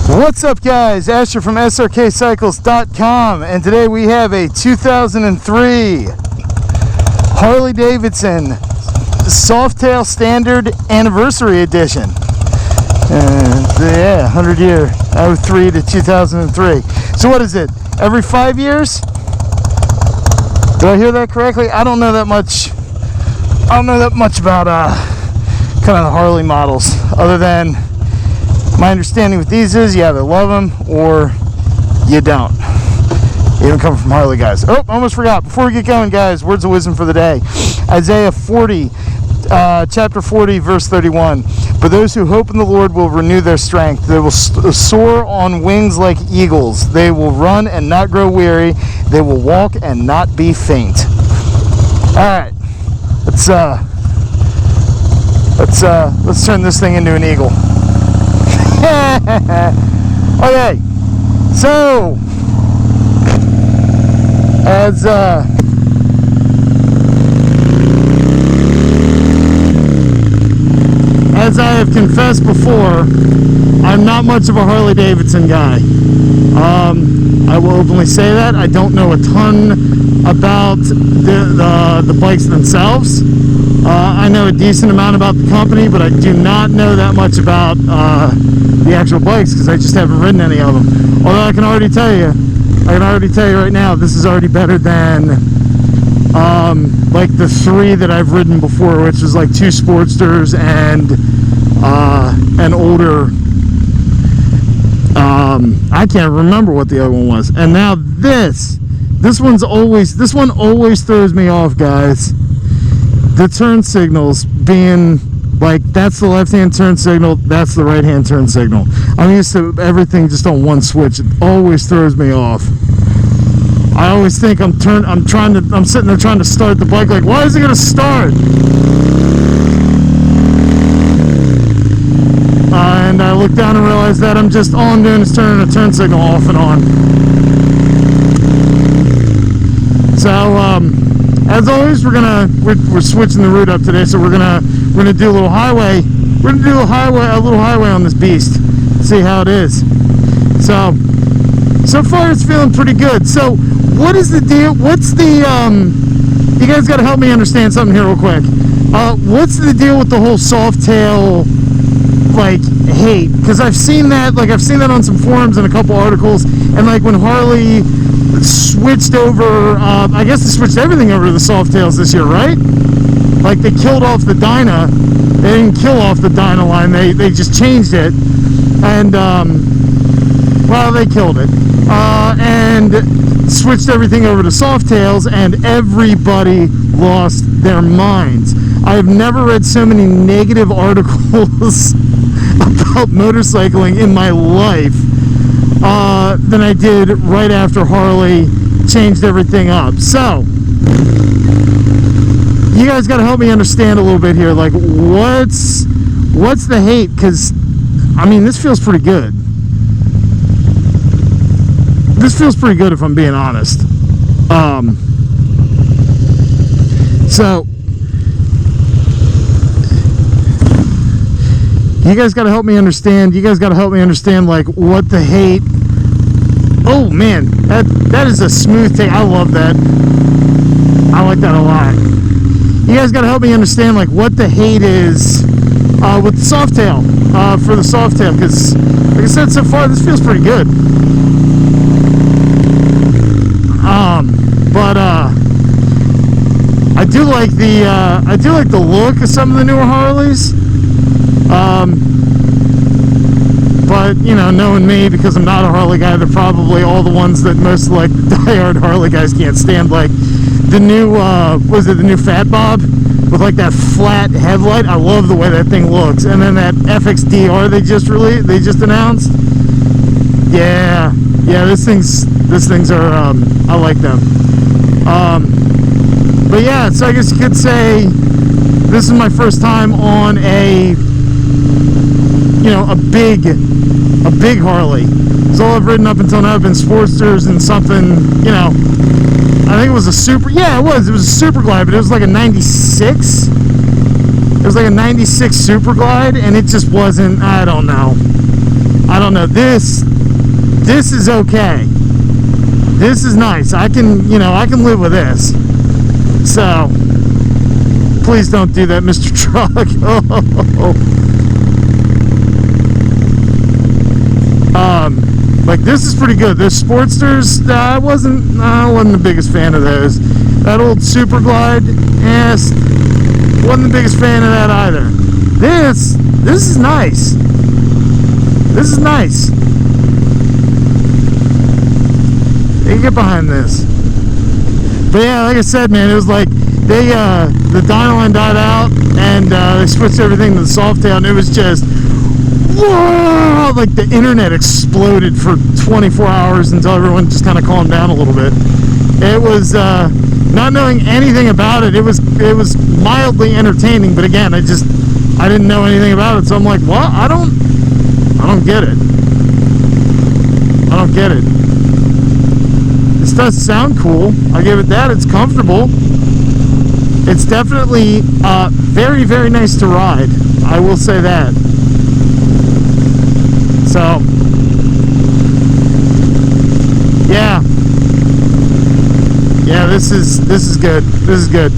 What's up, guys? Asher from Srkcycles.com, and today we have a 2003 Harley Davidson Softail Standard Anniversary Edition. Yeah, 100 year, 03 to 2003. So what is it? Every 5 years? Did I hear that correctly? I don't know that much. I don't know that much about kind of the Harley models, other than my understanding with these is you either love them or you don't. Even coming from Harley guys. Oh, almost forgot. Before we get going, guys, words of wisdom for the day. Isaiah 40, chapter 40, verse 31. But those who hope in the Lord will renew their strength. They will soar on wings like eagles. They will run and not grow weary. They will walk and not be faint. All right, let's turn this thing into an eagle. Okay, so as I have confessed before, I'm not much of a Harley Davidson guy. I will openly say that. I don't know a ton about the bikes themselves. I know a decent amount about the company, but I do not know that much about the actual bikes because I just haven't ridden any of them. Although I can already tell you right now, this is already better than like the 3 that I've ridden before, which was like 2 Sportsters and an older. I can't remember what the other one was. And now this one always throws me off, guys. The turn signals being like, that's the left-hand turn signal, that's the right-hand turn signal. I'm used to everything just on one switch. It always throws me off. I always think I'm sitting there trying to start the bike, like, why is it gonna start? And I look down and realize that all I'm doing is turning a turn signal off and on. So, as always, we're switching the route up today, so we're gonna do a little highway. We're gonna do a little highway on this beast. See how it is. So far it's feeling pretty good. So what is the deal? What's the you guys got to help me understand something here real quick. What's the deal with the whole Softail like hate? Because I've seen that on some forums and a couple articles, and like when Harley switched over, I guess they switched everything over to the Softails this year, right? Like they killed off the Dyna. They didn't kill off the Dyna line. They just changed it, and well, they killed it, and switched everything over to Softails, and everybody lost their minds. I have never read so many negative articles about motorcycling in my life than I did right after Harley changed everything up. So you guys got to help me understand a little bit here, like what's the hate? Because I mean, this feels pretty good. This feels pretty good if I'm being honest. So you guys got to help me understand. You guys got to help me understand like what the hate. Oh man, that is a smooth take. I love that. I like that a lot. You guys got to help me understand like what the hate is with the Softail, for the Softail, because like I said, so far this feels pretty good. But I do like the look of some of the newer Harleys. But you know, knowing me, because I'm not a Harley guy, they're probably all the ones that most like diehard Harley guys can't stand. Like the new the new Fat Bob with like that flat headlight. I love the way that thing looks. And then that FXDR they just announced. Yeah, these things are I like them. But yeah, so I guess you could say this is my first time on a big Harley. So all I've ridden up until now have been Sportsters and something, I think it was a super, it was a Super Glide, but it was like a 96. It was like a 96 Super Glide, and it just wasn't, I don't know don't know. This is okay. This is nice. I can, I can live with this. So, please don't do that, Mr. Truck. Like, this is pretty good. The Sportsters, I wasn't the biggest fan of those. That old Super Glide, yes, wasn't the biggest fan of that either. This is nice. This is nice. You can get behind this. But yeah, like I said, man, it was like the Dynaline died out and they switched everything to the Softail, and it was just whoa, like the internet exploded for 24 hours until everyone just kind of calmed down a little bit. It was not knowing anything about it. It was mildly entertaining, but again, I didn't know anything about it, so I'm like, well, I don't get it. I don't get it. This does sound cool. I give it that. It's comfortable. It's definitely very, very nice to ride. I will say that. So, yeah. Yeah, this is good. This is good.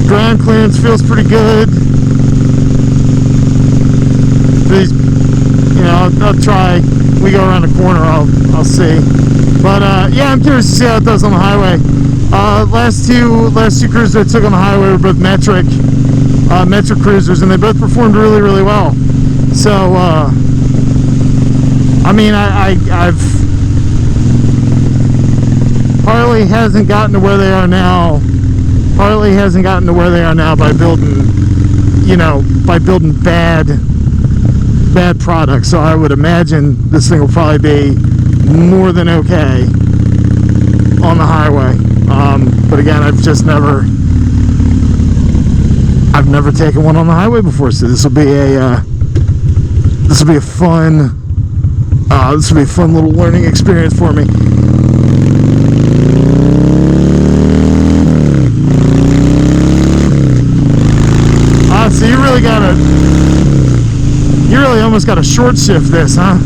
Ground clearance feels pretty good. These, I'll try. We go around the corner, I'll see. But yeah, I'm curious to see how it does on the highway. Last two cruisers I took on the highway were both metric cruisers, and they both performed really, really well. So I mean, I've Harley hasn't gotten to where they are now. Harley hasn't gotten to where they are now by building, bad products. So I would imagine this thing will probably be more than okay on the highway. But again, I've never taken one on the highway before, so this will be a fun little learning experience for me. So you really almost got to short shift this, huh?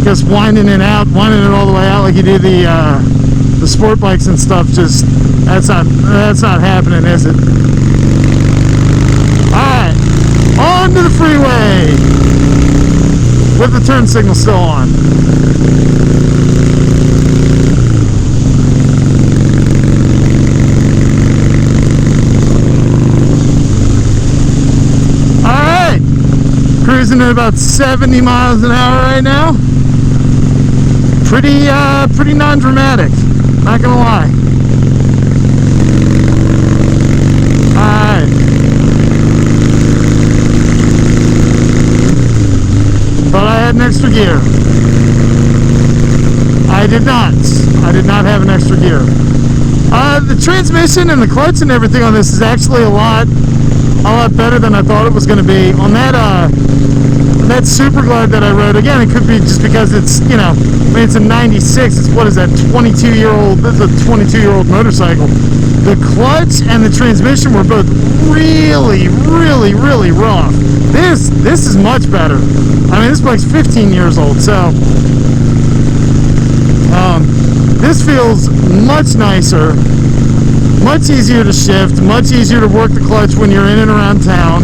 Just winding it all the way out like you do the sport bikes and stuff. Just that's not happening, is it? All right, on to the freeway with the turn signal still on. Cruising at about 70 miles an hour right now. Pretty non-dramatic, not gonna lie. Alright. But I had an extra gear. I did not have an extra gear. The transmission and the clutch and everything on this is actually a lot better than I thought it was going to be. On that Super Glide that I rode, again, it could be just because it's, it's a 96. It's, what is that, 22-year-old, this is a 22-year-old motorcycle. The clutch and the transmission were both really, really, really rough. This is much better. I mean, this bike's 15 years old, so this feels much nicer, much easier to shift, much easier to work the clutch when you're in and around town.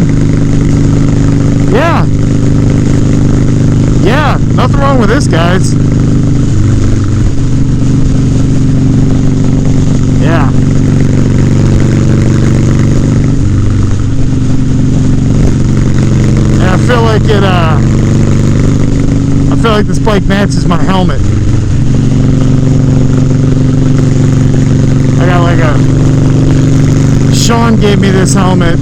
Yeah, nothing wrong with this, guys. Yeah. And I feel like this bike matches my helmet. I got like Sean gave me this helmet.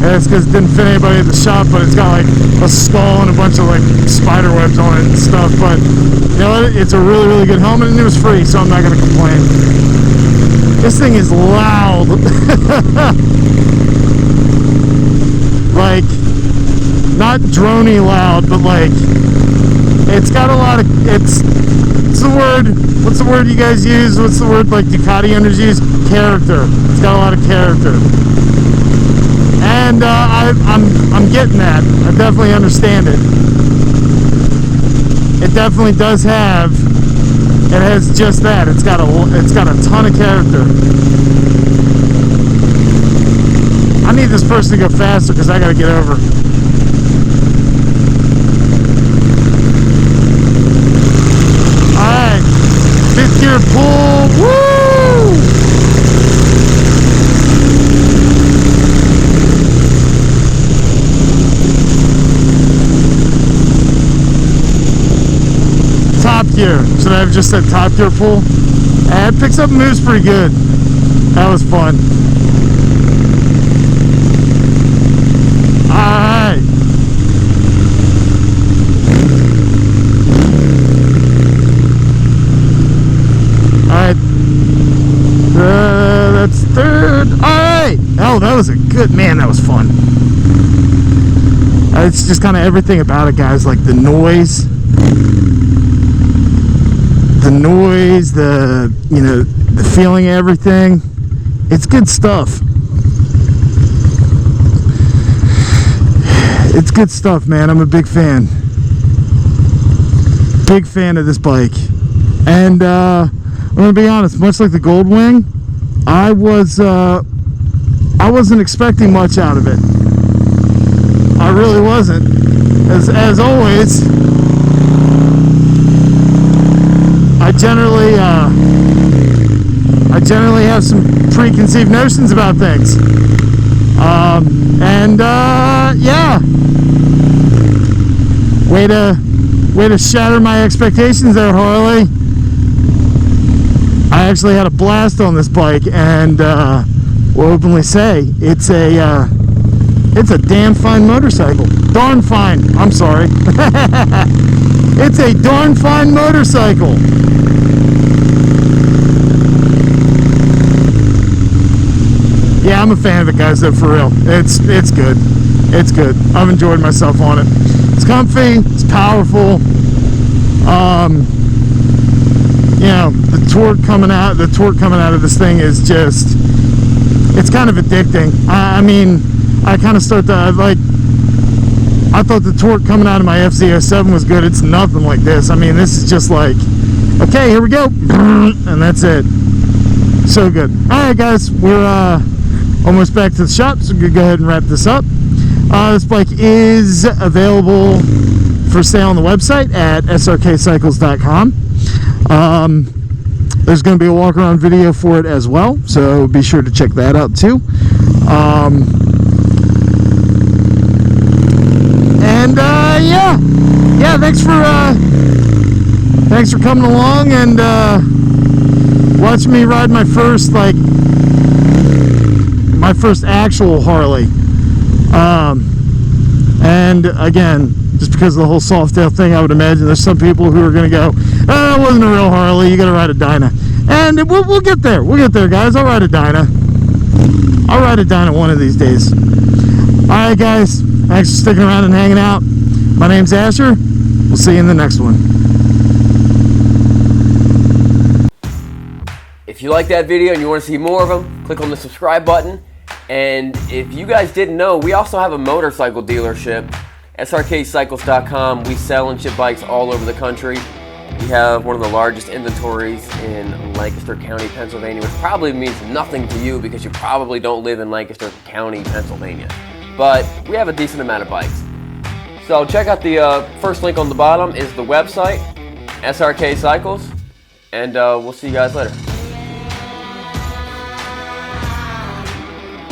That's because it didn't fit anybody at the shop, but it's got like a skull and a bunch of like spider webs on it and stuff. But you know what? It's a really, really good helmet, and it was free, so I'm not gonna complain. This thing is loud. Like, not drony loud, but like, it's got a lot of, what's the word you guys use? What's the word like Ducati owners use? Character. It's got a lot of character. And And I'm getting that. I definitely understand it. It definitely does have. It has just that. It's got a ton of character. I need this person to go faster because I got to get over. All right, fifth gear pull. Woo! Top gear. Should I have just said top gear pull? It picks up and moves pretty good. That was fun. Alright. Alright. That's third. Alright. Oh, that was a good, man, that was fun. It's just kind of everything about it, guys. Like the noise, the feeling of everything. It's good stuff. It's good stuff, man. I'm a big fan. Big fan of this bike. And I'm gonna be honest, much like the Goldwing, I wasn't expecting much out of it. I really wasn't. As always, I generally have some preconceived notions about things. Yeah. Way to shatter my expectations there, Harley. I actually had a blast on this bike, and will openly say it's a damn fine motorcycle. Darn fine. I'm sorry. It's a darn fine motorcycle. Yeah, I'm a fan of it, guys, though, for real. It's good. It's good. I've enjoyed myself on it. It's comfy. It's powerful. You know, the torque coming out of this thing is just, it's kind of addicting. I mean, I kind of start to, I thought the torque coming out of my FZ07 was good. It's nothing like this. I mean, this is just like, okay, here we go. And that's it. So good. Alright, guys, we're almost back to the shop, so we're going to go ahead and wrap this up. This bike is available for sale on the website at Srkcycles.com. There's going to be a walk-around video for it as well, so be sure to check that out too. Yeah, thanks for coming along and watching me ride my first actual Harley. And again, just because of the whole Softail thing, I would imagine there's some people who are going to go, oh, that wasn't a real Harley, you got to ride a Dyna. And we'll get there. We'll get there, guys. I'll ride a Dyna. I'll ride a Dyna one of these days. Alright, guys. Thanks for sticking around and hanging out. My name's Asher. We'll see you in the next one. If you like that video and you want to see more of them, click on the subscribe button. And if you guys didn't know, we also have a motorcycle dealership, Srkcycles.com. We sell and ship bikes all over the country. We have one of the largest inventories in Lancaster County, Pennsylvania, which probably means nothing to you because you probably don't live in Lancaster County, Pennsylvania. But we have a decent amount of bikes. So check out the first link on the bottom is the website, Srkcycles, and we'll see you guys later.